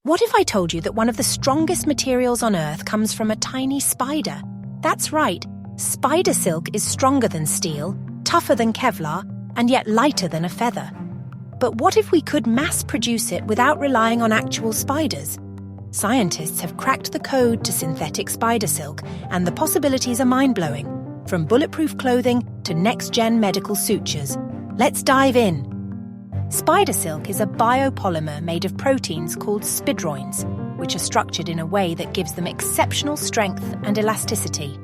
What if I told you that one of the strongest materials on Earth comes from a tiny spider? That's right, spider silk is stronger than steel, tougher than Kevlar, and yet lighter than a feather. But what if we could mass-produce it without relying on actual spiders? Scientists have cracked the code to synthetic spider silk, and the possibilities are mind-blowing. From bulletproof clothing to next-gen medical sutures. Let's dive in. Spider silk is a biopolymer made of proteins called spidroins, which are structured in a way that gives them exceptional strength and elasticity.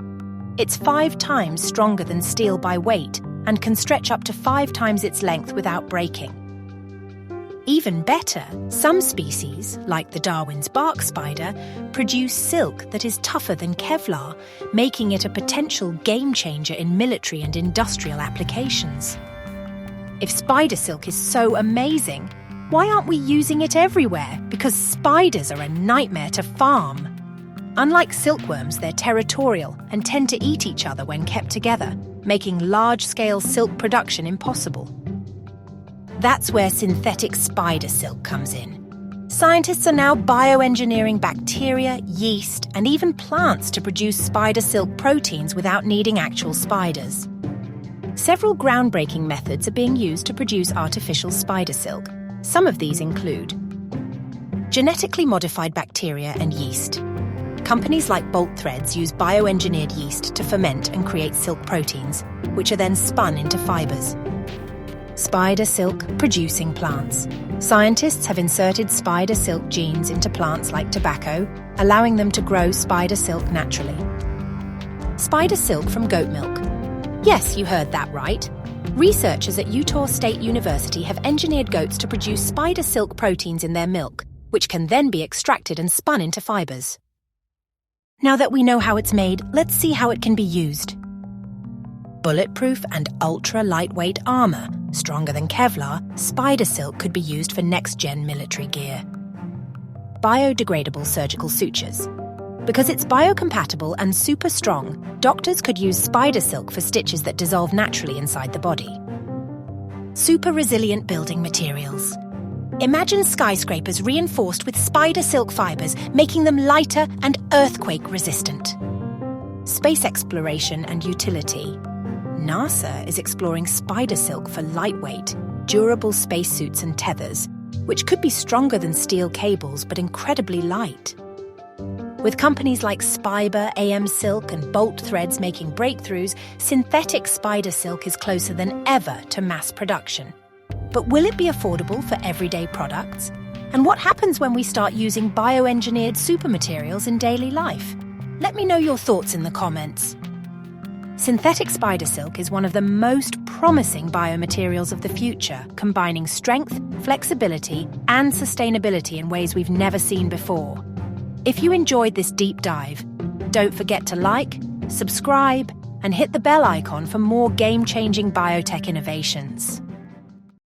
It's 5 times stronger than steel by weight and can stretch up to 5 times its length without breaking. Even better, some species, like the Darwin's bark spider, produce silk that is tougher than Kevlar, making it a potential game-changer in military and industrial applications. If spider silk is so amazing, why aren't we using it everywhere? Because spiders are a nightmare to farm. Unlike silkworms, they're territorial and tend to eat each other when kept together, making large-scale silk production impossible. That's where synthetic spider silk comes in. Scientists are now bioengineering bacteria, yeast, and even plants to produce spider silk proteins without needing actual spiders. Several groundbreaking methods are being used to produce artificial spider silk. Some of these include genetically modified bacteria and yeast. Companies like Bulletproof use bioengineered yeast to ferment and create silk proteins, which are then spun into fibers. Spider silk producing plants. Scientists have inserted spider silk genes into plants like tobacco, allowing them to grow spider silk naturally. Spider silk from goat milk. Yes, you heard that right. Researchers at Utah State University have engineered goats to produce spider silk proteins in their milk, which can then be extracted and spun into fibers. Now that we know how it's made, let's see how it can be used. Bulletproof and ultra-lightweight armor, stronger than Kevlar, spider silk could be used for next-gen military gear. Biodegradable surgical sutures. Because it's biocompatible and super strong, doctors could use spider silk for stitches that dissolve naturally inside the body. Super resilient building materials. Imagine skyscrapers reinforced with spider silk fibers, making them lighter and earthquake-resistant. Space exploration and utility. NASA is exploring spider silk for lightweight, durable spacesuits and tethers, which could be stronger than steel cables but incredibly light. With companies like Spiber, AMSilk, and Bolt Threads making breakthroughs, synthetic spider silk is closer than ever to mass production. But will it be affordable for everyday products? And what happens when we start using bioengineered supermaterials in daily life? Let me know your thoughts in the comments. Synthetic spider silk is one of the most promising biomaterials of the future, combining strength, flexibility, and sustainability in ways we've never seen before. If you enjoyed this deep dive, don't forget to like, subscribe, and hit the bell icon for more game-changing biotech innovations.